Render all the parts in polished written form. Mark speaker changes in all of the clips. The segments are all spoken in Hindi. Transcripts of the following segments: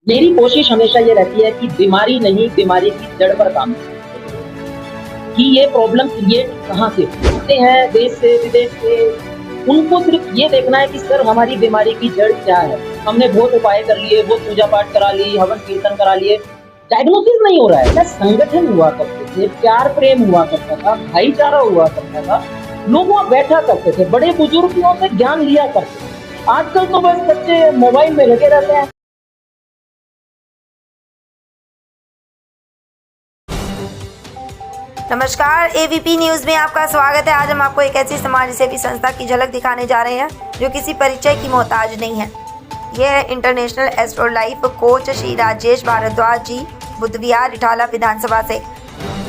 Speaker 1: मेरी कोशिश हमेशा ये रहती है कि बीमारी नहीं, बीमारी की जड़ पर काम करें, कि ये प्रॉब्लम क्रिएट कहाँ से होते हैं, देश से, विदेश से। उनको सिर्फ ये देखना है कि सर हमारी बीमारी की जड़ क्या है। हमने बहुत उपाय कर लिए, बहुत पूजा-पाठ करा ली, हवन-कीर्तन करा लिए, डायग्नोसिस नहीं हो रहा है। क्या संगठन हुआ करते थे, प्यार-प्रेम हुआ करता था, भाईचारा हुआ करता था, लोग वहाँ बैठा करते थे, बड़े बुजुर्गों से ज्ञान लिया करते थे। आजकल तो बस बच्चे मोबाइल में लगे रहते हैं।
Speaker 2: नमस्कार, एबीपी न्यूज़ में आपका स्वागत है। आज हम आपको एक ऐसी समाज सेवी संस्था की झलक दिखाने जा रहे हैं जो किसी परिचय की मोहताज नहीं है। ये है international astro life coach Shri Rajesh Bhardwaj ji, Buddh Vihar इटाला विधानसभा से।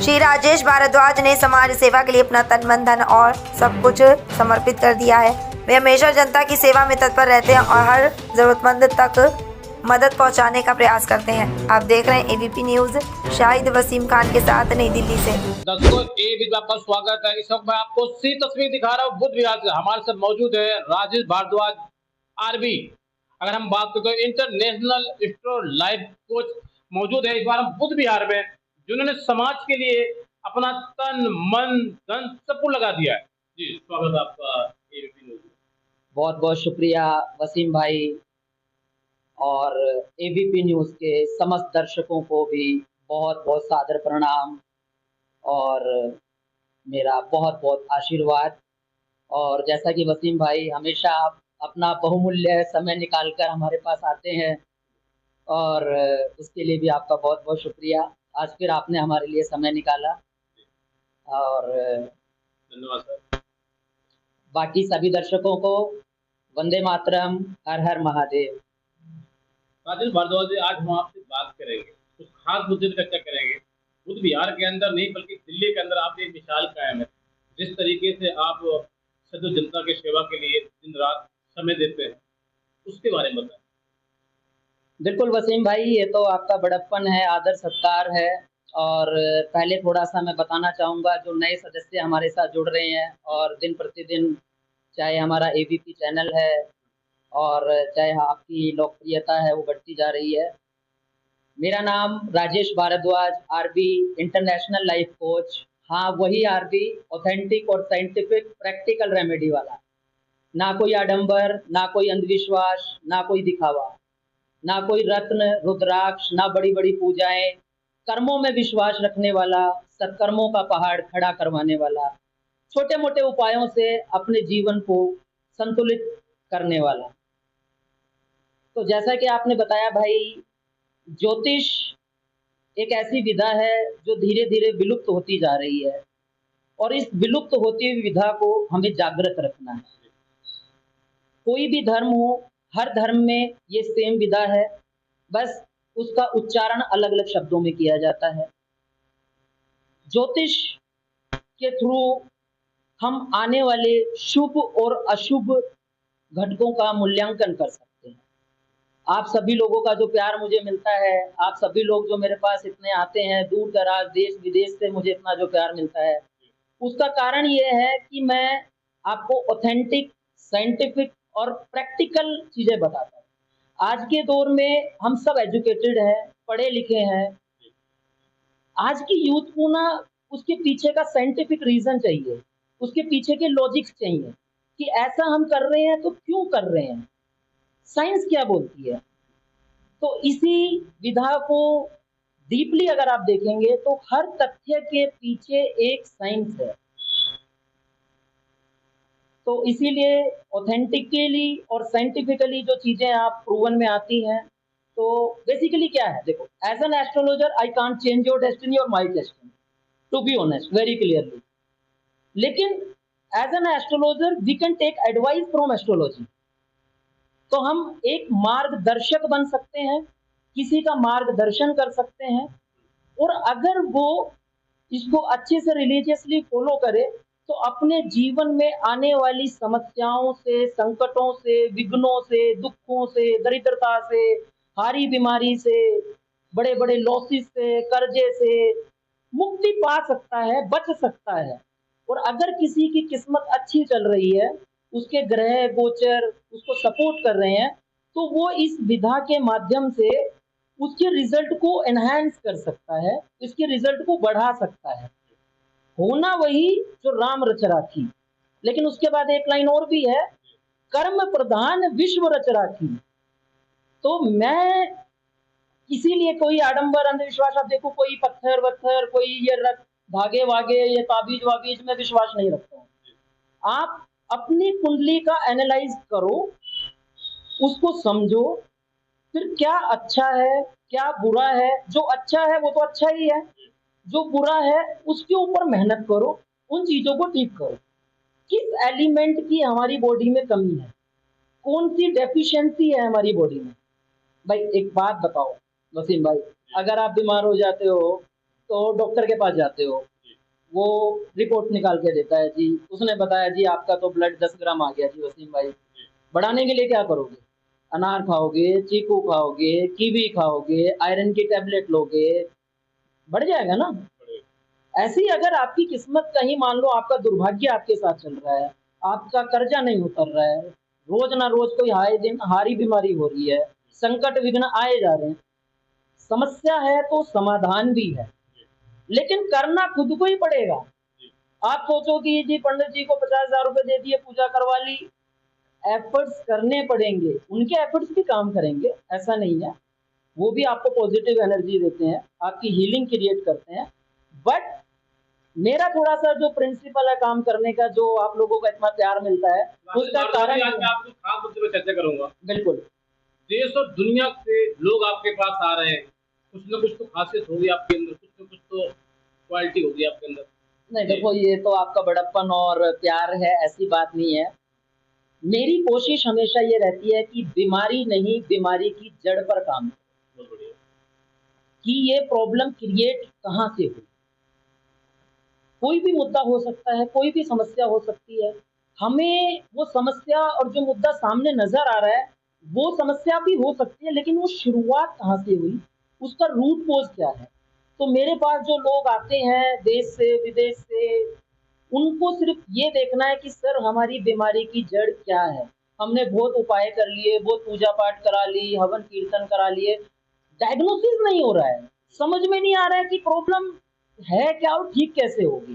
Speaker 2: श्री राजेश भारद्वाज ने समाज सेवा के लिए अपना तन मन धन और सब कुछ समर्पित कर दिया है। वे हमेशा जनता की सेवा में तत्पर रहते हैं और हर जरूरतमंद तक मदद पहुंचाने का प्रयास करते हैं। आप देख रहे हैं एबीपी न्यूज़, शाहिद वसीम खान के साथ नई दिल्ली से।
Speaker 3: दर्शकों, एबीपी आपका स्वागत है। इस वक्त मैं आपको सी तस्वीर दिखा रहा हूँ बुद्ध विहार से। हमारे साथ मौजूद है राजेश भारद्वाज आरबी। अगर हम बात करें तो इंटरनेशनल एस्ट्रो लाइफ कोच मौजूद है इस बार हम बुद्ध विहार में, जिन्होंने समाज के लिए अपना तन मन धन सब कुछ लगा दिया है। जी स्वागत है आपका एबीपी न्यूज़ में।
Speaker 1: बहुत बहुत शुक्रिया वसीम भाई, और एबीपी न्यूज़ के समस्त दर्शकों को भी बहुत बहुत सादर प्रणाम और मेरा बहुत बहुत आशीर्वाद। और जैसा कि वसीम भाई हमेशा आप अपना बहुमूल्य समय निकाल कर हमारे पास आते हैं, और उसके लिए भी आपका बहुत बहुत शुक्रिया। आज फिर आपने हमारे लिए समय निकाला। और
Speaker 3: धन्यवाद सर।
Speaker 1: बाकी सभी दर्शकों को वंदे मातरम, हर हर महादेव।
Speaker 3: राजेश भारद्वाज जी, आज हम आपसे बात करेंगे कुछ खास मुद्दे पर चर्चा करेंगे। बुद्ध विहार के अंदर नहीं बल्कि दिल्ली के अंदर आपने एक मिसाल कायम है। जिस तरीके से आप सदैव जनता की सेवा के लिए दिन रात समय देते हैं, उसके बारे में बताएं।
Speaker 1: बिल्कुल वसीम भाई, ये तो आपका बड़प्पन है, आदर सत्कार है। और पहले थोड़ा सा मैं बताना चाहूँगा, जो नए सदस्य हमारे साथ जुड़ रहे हैं और दिन प्रतिदिन चाहे हमारा एबीपी चैनल है और चाहे आपकी लोकप्रियता है वो बढ़ती जा रही है। मेरा नाम Rajesh Bhardwaj RB, international life coach. हाँ, वही आरबी, ऑथेंटिक और साइंटिफिक प्रैक्टिकल रेमेडी वाला। ना कोई आडंबर, ना कोई अंधविश्वास, ना कोई दिखावा, ना कोई रत्न रुद्राक्ष, ना बड़ी बड़ी पूजाएं। कर्मों में विश्वास रखने वाला, सत्कर्मों का पहाड़ खड़ा करवाने वाला, छोटे मोटे उपायों से अपने जीवन को संतुलित करने वाला। तो जैसा कि आपने बताया भाई, ज्योतिष एक ऐसी विधा है जो धीरे धीरे विलुप्त होती जा रही है, और इस विलुप्त होती हुई विधा को हमें जागृत रखना है। कोई भी धर्म हो, हर धर्म में ये सेम विधा है, बस उसका उच्चारण अलग अलग शब्दों में किया जाता है। ज्योतिष के थ्रू हम आने वाले शुभ और अशुभ घटकों का मूल्यांकन कर सकते हैं। आप सभी लोगों का जो प्यार मुझे मिलता है, आप सभी लोग जो मेरे पास इतने आते हैं, दूर दराज देश विदेश से मुझे इतना जो प्यार मिलता है, उसका कारण ये है कि मैं आपको ऑथेंटिक, साइंटिफिक और प्रैक्टिकल चीज़ें बताता हूँ। आज के दौर में हम सब एजुकेटेड हैं, पढ़े लिखे हैं। आज की यूथ को ना उसके पीछे का साइंटिफिक रीज़न चाहिए, उसके पीछे के लॉजिक्स चाहिए कि ऐसा हम कर रहे हैं तो क्यों कर रहे हैं, साइंस क्या बोलती है। तो इसी विधा को डीपली अगर आप देखेंगे तो हर तथ्य के पीछे एक साइंस है। तो इसीलिए ऑथेंटिकली और साइंटिफिकली जो चीज़ें आप प्रूवन में आती हैं, तो बेसिकली क्या है, देखो, as an astrologer I can't change your destiny और my destiny, to be honest, very clearly. लेकिन as an astrologer we can take advice from astrology. तो हम एक मार्गदर्शक बन सकते हैं, किसी का मार्गदर्शन कर सकते हैं, और अगर वो इसको अच्छे से रिलीजियसली फॉलो करे तो अपने जीवन में आने वाली समस्याओं से, संकटों से, विघ्नों से, दुखों से, दरिद्रता से, हारी बीमारी से, बड़े बड़े लॉसेस से, कर्जे से मुक्ति पा सकता है, बच सकता है। और अगर किसी की किस्मत अच्छी चल रही है, उसके ग्रह गोचर उसको सपोर्ट कर रहे हैं, तो वो इस विधा के माध्यम से उसके रिजल्ट को एनहांस कर सकता है, इसके रिजल्ट को बढ़ा सकता है। होना वही जो राम रच राखी, लेकिन उसके बाद एक लाइन और भी है, कर्म प्रधान विश्व रच राखी। तो मैं इसीलिए कोई आडंबर अंधविश्वास, आप देखो कोई पत्थर वत्थर, कोई ये धागे वागे, ये ताबीज वाबीज में विश्वास नहीं रखता हूँ। आप अपनी कुंडली का एनालाइज करो, उसको समझो, फिर क्या अच्छा है क्या बुरा है। जो अच्छा है वो तो अच्छा ही है, जो बुरा है उसके ऊपर मेहनत करो, उन चीजों को ठीक करो। किस एलिमेंट की हमारी बॉडी में कमी है, कौन सी डेफिशिएंसी है हमारी बॉडी में। भाई एक बात बताओ वसीम भाई, अगर आप बीमार हो जाते हो तो डॉक्टर के पास जाते हो, वो रिपोर्ट निकाल के देता है, जी उसने बताया जी आपका तो ब्लड 10 ग्राम आ गया जी वसीम भाई। बढ़ाने के लिए क्या करोगे, अनार खाओगे, चीकू खाओगे, कीवी खाओगे, आयरन की टेबलेट लोगे, बढ़ जाएगा ना। ऐसे ही अगर आपकी किस्मत कहीं मान लो आपका दुर्भाग्य आपके साथ चल रहा है, आपका कर्जा नहीं उतर रहा है, रोज ना रोज कोई हारी बीमारी हो रही है, संकट विघ्न आए जा रहे हैं, समस्या है तो समाधान भी है, लेकिन करना खुद को ही पड़ेगा। आप सोचो कि जी पंडित जी को 50,000 रुपए दे दिए, पूजा करवा ली, एफर्ट्स करने पड़ेंगे, उनके एफर्ट्स भी काम करेंगे, ऐसा नहीं है, वो भी आपको पॉजिटिव एनर्जी देते हैं, आपकी हीलिंग क्रिएट करते हैं। बट मेरा थोड़ा सा जो प्रिंसिपल है काम करने का, जो आप लोगों का इतना प्यार मिलता है, उसका कारण
Speaker 3: आज मैं आपको खास मुद्दे पर चर्चा करूंगा।
Speaker 1: बिल्कुल।
Speaker 3: देश और दुनिया से लोग आपके पास आ रहे हैं, कुछ ना कुछ तो खासियत होगी आपके अंदर, कुछ ना कुछ तो क्वालिटी होगी आपके अंदर।
Speaker 1: नहीं देखो, ये तो आपका बड़प्पन और प्यार है, ऐसी बात नहीं है। मेरी कोशिश हमेशा ये रहती है कि बीमारी नहीं, बीमारी की जड़ पर काम करो।
Speaker 3: बहुत बढ़िया।
Speaker 1: कि ये प्रॉब्लम क्रिएट कहाँ से हुई। कोई भी मुद्दा हो सकता है, कोई भी समस्या हो सकती है, हमें वो समस्या और जो मुद्दा सामने नजर आ रहा है वो समस्या भी हो सकती है, लेकिन वो शुरुआत कहाँ से हुई, उसका रूट कोज क्या है। तो मेरे पास जो लोग आते हैं देश से विदेश से, उनको सिर्फ ये देखना है कि सर हमारी बीमारी की जड़ क्या है। हमने बहुत उपाय कर लिए, बहुत पूजा पाठ करा ली, हवन कीर्तन करा लिए, डायग्नोसिस नहीं हो रहा है, समझ में नहीं आ रहा है कि प्रॉब्लम है क्या और ठीक कैसे होगी।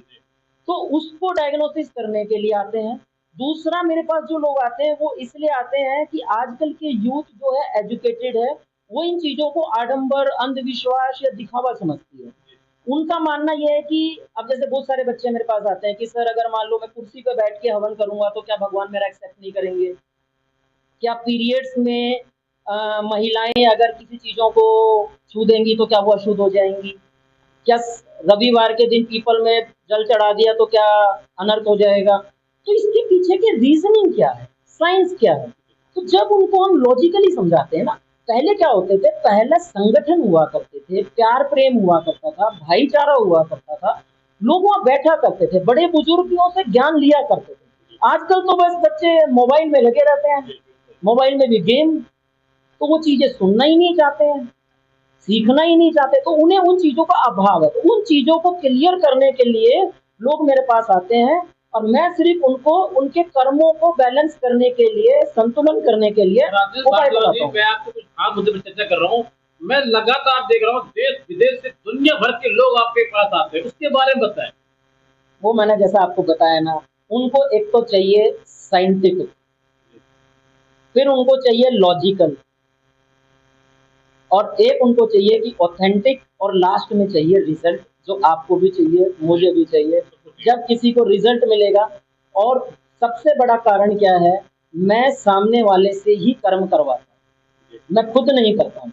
Speaker 1: तो उसको डायग्नोसिस करने के लिए आते हैं। दूसरा, मेरे पास जो लोग आते हैं वो इसलिए आते हैं कि आजकल के यूथ जो है एजुकेटेड है, वो इन चीजों को आडंबर, अंधविश्वास या दिखावा समझती है। उनका मानना यह है कि अब जैसे बहुत सारे बच्चे मेरे पास आते हैं कि सर अगर मान लो मैं कुर्सी पर बैठ के हवन करूंगा तो क्या भगवान मेरा एक्सेप्ट नहीं करेंगे, क्या पीरियड्स में महिलाएं अगर किसी चीजों को छू देंगी तो क्या वो अशुद्ध हो जाएंगी, क्या रविवार के दिन पीपल में जल चढ़ा दिया तो क्या अनर्थ हो जाएगा। तो इसके पीछे के रीजनिंग क्या है, साइंस क्या है। तो जब उनको हम लॉजिकली समझाते हैं ना, पहले क्या होते थे, पहले संगठन हुआ करते थे, प्यार प्रेम हुआ करता था, भाईचारा हुआ करता था, लोग वहाँ बैठा करते थे, बड़े बुजुर्गों से ज्ञान लिया करते थे। आजकल तो बस बच्चे मोबाइल में लगे रहते हैं, मोबाइल में भी गेम, तो वो चीजें सुनना ही नहीं चाहते हैं, सीखना ही नहीं चाहते, तो उन्हें उन चीजों का अभाव है। तो उन चीजों को क्लियर करने के लिए लोग मेरे पास आते हैं और मैं सिर्फ उनको उनके कर्मों को बैलेंस करने के लिए, संतुलन करने के लिए उपाय बताता हूं।
Speaker 3: मैं आपको कुछ खास मुद्दे पर चर्चा कर रहा हूँ। मैं लगातार देख रहा हूँ देश विदेश से दुनिया भर के लोग आपके पास आते हैं, उसके बारे में बताएं।
Speaker 1: वो मैंने जैसा आपको बताया ना, उनको एक तो चाहिए साइंटिफिक, फिर उनको चाहिए लॉजिकल, और एक उनको चाहिए कि ऑथेंटिक, और लास्ट में चाहिए रिजल्ट, जो आपको भी चाहिए, मुझे भी चाहिए। जब किसी को रिजल्ट मिलेगा, और सबसे बड़ा कारण क्या है, मैं सामने वाले से ही कर्म करवाता हूँ, मैं खुद नहीं करता हूँ।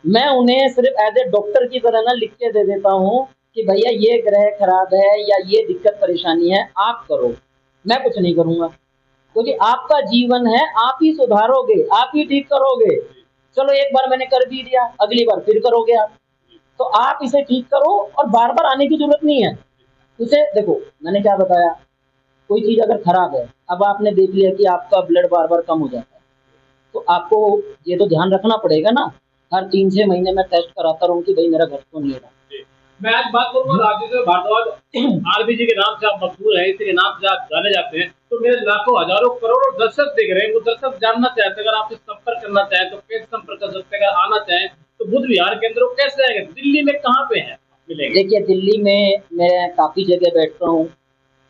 Speaker 1: मैं उन्हें सिर्फ एज ए डॉक्टर की तरह ना लिख के दे देता हूँ कि भैया ये ग्रह खराब है या ये दिक्कत परेशानी है, आप करो, मैं कुछ नहीं करूँगा, क्योंकि आपका जीवन है, आप ही सुधारोगे, आप ही ठीक करोगे। चलो एक बार मैंने कर भी दिया, अगली बार फिर करोगे आप, तो आप इसे ठीक करो और बार बार आने की जरूरत नहीं है। उसे देखो, मैंने क्या बताया, कोई चीज अगर खराब है, अब आपने देख लिया कि आपका ब्लड बार बार कम हो जाता है, तो आपको ये तो ध्यान रखना पड़ेगा ना, हर 3-6 महीने में टेस्ट कराता रहूं कि भाई मेरा घर तो नहीं रहा।
Speaker 3: मैं आज बात करूंगा राजेश भारद्वाज, आरबी जी के नाम से आप मशहूर हैं, इसी के नाम से आप जाने जाते हैं। तो मेरे लाखों हजारों करोड़ों दर्शक देख रहे हैं, वो दर्शक जानना चाहते हैं, अगर आपसे संपर्क करना चाहें तो कैसे संपर्क कर सकते हैं, अगर आना चाहें तो तो बुद्ध विहार केंद्र को कैसे आएंगे? दिल्ली में कहाँ पे है मिलेंगे?
Speaker 1: देखिए, दिल्ली में मैं काफ़ी जगह बैठता हूँ,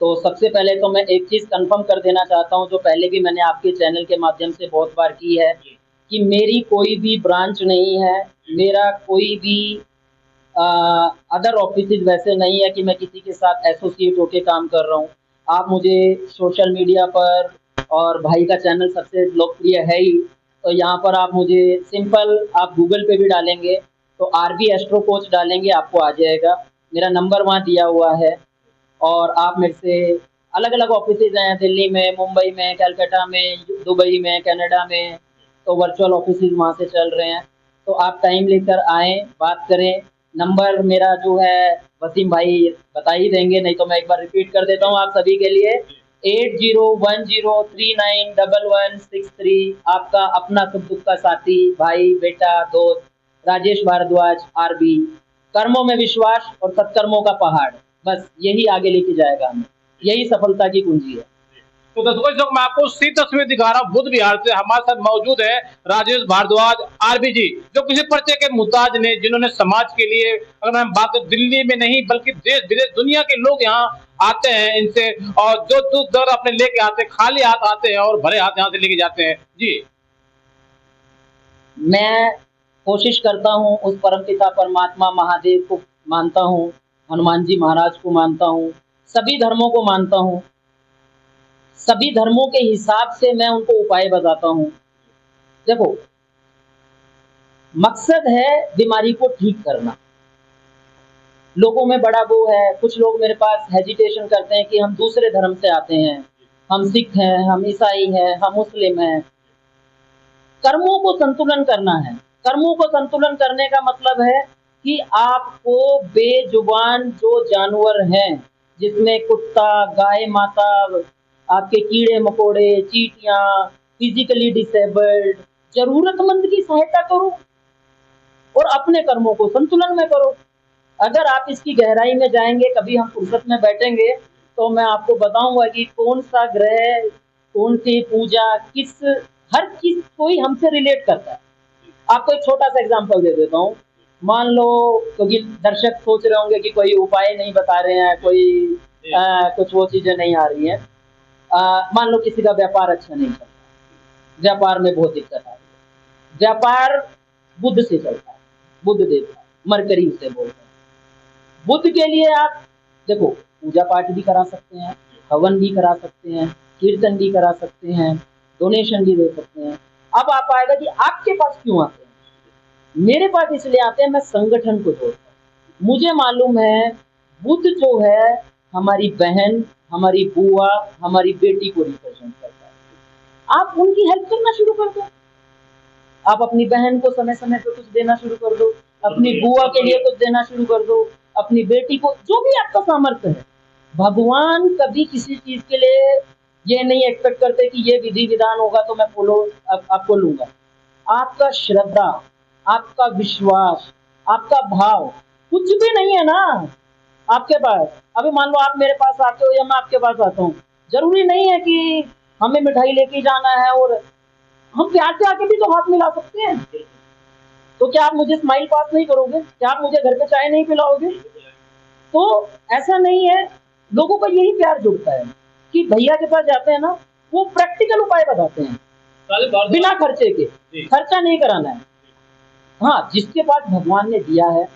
Speaker 1: तो सबसे पहले तो मैं एक चीज़ कन्फर्म कर देना चाहता हूँ, जो पहले भी मैंने आपके चैनल के माध्यम से बहुत बार की है, कि मेरी कोई भी ब्रांच नहीं है, मेरा कोई भी अदर ऑफिसेज वैसे नहीं है कि मैं किसी के साथ एसोसिएट होके काम कर रहा हूँ। आप मुझे सोशल मीडिया पर, और भाई का चैनल सबसे लोकप्रिय है ही, तो यहाँ पर आप मुझे सिंपल आप गूगल पे भी डालेंगे तो आरबी एस्ट्रो कोच डालेंगे, आपको आ जाएगा। मेरा नंबर वहाँ दिया हुआ है, और आप मेरे से अलग-अलग ऑफिसेज हैं, दिल्ली में, मुंबई में, कलकत्ता में, दुबई में, कनाडा में, तो वर्चुअल ऑफिसेज वहाँ से चल रहे हैं। तो आप टाइम लेकर आएँ, बात करें। नंबर मेरा जो है वसीम भाई बता ही देंगे, नहीं तो मैं एक बार रिपीट कर देता हूँ आप सभी के लिए। 8010391163। आपका अपना सुख दुख का साथी, भाई, बेटा, दोस्त राजेश भारद्वाज, आरबी। कर्मों में विश्वास और सत्कर्मों का पहाड़, बस यही आगे लेके जाएगा हमें, यही सफलता की कुंजी है।
Speaker 3: तो दर्शकों मैं आपको सी तस्वीर दिखा रहा हूँ बुद्ध विहार से। हमारे साथ मौजूद है राजेश भारद्वाज आरबी जी, जो किसी परिचय के मुहताज ने, जिन्होंने समाज के लिए, अगर हम बात करें दिल्ली में नहीं बल्कि देश विदेश दुनिया के लोग यहाँ आते हैं इनसे, और जो दुख दर्द अपने लेके आते हैं, खाली हाथ आते हैं और भरे हाथ यहाँ से लेके जाते हैं जी।
Speaker 1: मैं कोशिश करता हूँ, उस परमपिता परमात्मा महादेव को मानता हूँ, हनुमान जी महाराज को मानता हूँ, सभी धर्मों को मानता हूँ। सभी धर्मों के हिसाब से मैं उनको उपाय बताता हूँ। देखो, मकसद है बीमारी को ठीक करना। लोगों में बड़ा वो है, कुछ लोग मेरे पास हेजिटेशन करते हैं कि हम दूसरे धर्म से आते हैं, हम सिख हैं, हम ईसाई हैं, हम मुस्लिम हैं। कर्मों को संतुलन करना है। कर्मों को संतुलन करने का मतलब है कि आपको बेजुबान जो जानवर हैं, जिसमें कुत्ता, गाय माता, आपके कीड़े मकोड़े, चींटियां, फिजिकली डिसेबल्ड, जरूरतमंद की सहायता करो और अपने कर्मों को संतुलन में करो। अगर आप इसकी गहराई में जाएंगे, कभी हम फुर्सत में बैठेंगे तो मैं आपको बताऊंगा कि कौन सा ग्रह, कौन सी पूजा, किस, हर चीज कोई हमसे रिलेट करता है। आपको एक छोटा सा एग्जांपल दे देता हूँ। मान लो, क्योंकि दर्शक सोच रहे होंगे कि कोई उपाय नहीं बता रहे हैं, कोई कुछ वो चीजें नहीं आ रही हैं। मान लो किसी का व्यापार अच्छा नहीं चल रहा, व्यापार में बहुत दिक्कत आ रही है। व्यापार बुध से चलता है, बुध देवता, मरकरी उसे बोलते हैं। बुध के लिए आप देखो, पूजा पाठ भी करा सकते हैं, हवन भी करा सकते हैं, कीर्तन भी करा सकते हैं, डोनेशन भी दे सकते हैं। अब आप आएगा कि आपके पास क्यों आते हैं? मेरे पास इसलिए आते हैं, मैं संगठन को जोड़ता हूँ। मुझे मालूम है बुध जो है हमारी बहन, हमारी बुआ, हमारी बेटी को रिप्रेजेंट करता है। आप उनकी हेल्प करना शुरू कर दो। आप अपनी बहन को समय समय पे कुछ देना शुरू कर दो, अपनी बुआ के लिए कुछ देना शुरू कर दो, अपनी बेटी को, जो भी आपका सामर्थ्य है। भगवान कभी किसी चीज के लिए ये नहीं एक्सपेक्ट करते कि ये विधि विधान होगा तो मैं फॉलो आपको लूंगा। आपका श्रद्धा, आपका विश्वास, आपका भाव, कुछ भी नहीं है ना आपके पास। अभी मान लो आप मेरे पास आते हो या मैं आपके पास आता हूँ, जरूरी नहीं है कि हमें मिठाई लेके जाना है, और हम प्यार से आके भी तो हाथ मिला सकते हैं। तो क्या आप मुझे स्माइल पास नहीं करोगे? क्या आप मुझे घर पे चाय नहीं पिलाओगे? तो ऐसा नहीं है। लोगों का यही प्यार जुड़ता है कि भैया के पास जाते हैं ना, वो प्रैक्टिकल उपाय बताते हैं, बिना खर्चे के। खर्चा नहीं कराना है। हाँ, जिसके पास भगवान ने दिया है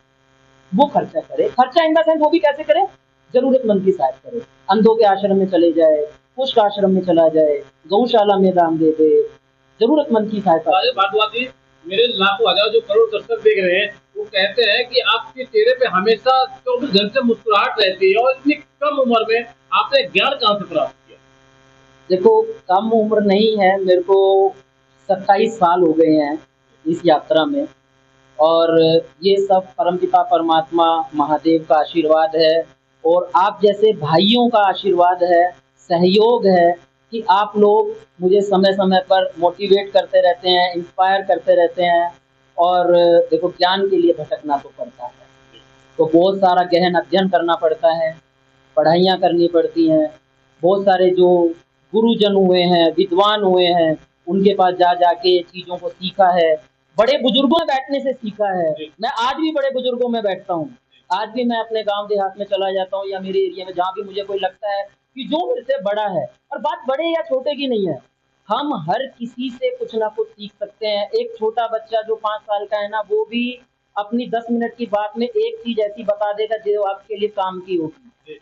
Speaker 1: वो खर्चा करे। खर्चा इन द सेंस वो भी कैसे करे? जरूरतमंद की सहायता करे। अंधों के आश्रम में चले जाए, कुष्ठ आश्रम में चला जाए, गौशाला में दान दे दे, जरूरतमंद की सहायता।
Speaker 3: भारद्वाज जी, मेरे लाखों हजार जो करोड़ दर्शक देख रहे हैं, वो कहते हैं कि आपके चेहरे पे हमेशा 24 घंटे मुस्कुराहट रहती है, और इतनी कम उम्र में आपने ज्ञान कहाँ से प्राप्त किया?
Speaker 1: देखो, कम उम्र नहीं है, मेरे को 27 साल हो गए हैं इस यात्रा में, और ये सब परमपिता परमात्मा महादेव का आशीर्वाद है, और आप जैसे भाइयों का आशीर्वाद है, सहयोग है कि आप लोग मुझे समय समय पर मोटिवेट करते रहते हैं, इंस्पायर करते रहते हैं। और देखो, ज्ञान के लिए भटकना तो पड़ता है, तो बहुत सारा गहन अध्ययन करना पड़ता है, पढ़ाइयाँ करनी पड़ती हैं। बहुत सारे जो गुरुजन हुए हैं, विद्वान हुए हैं, उनके पास जा जा के चीज़ों को सीखा है, बड़े बुजुर्गों में बैठने से सीखा है। मैं आज भी बड़े बुजुर्गों में बैठता हूँ। आज भी मैं अपने गांव देहात में चला जाता हूँ या मेरे एरिया में, जहाँ भी मुझे कोई लगता है कि जो मेरे से बड़ा है, और बात बड़े या छोटे की नहीं है, हम हर किसी से कुछ ना कुछ सीख सकते हैं। एक छोटा बच्चा जो 5 साल का है ना, वो भी अपनी 10 मिनट की बात में एक चीज ऐसी बता देगा जो आपके लिए काम की होगी।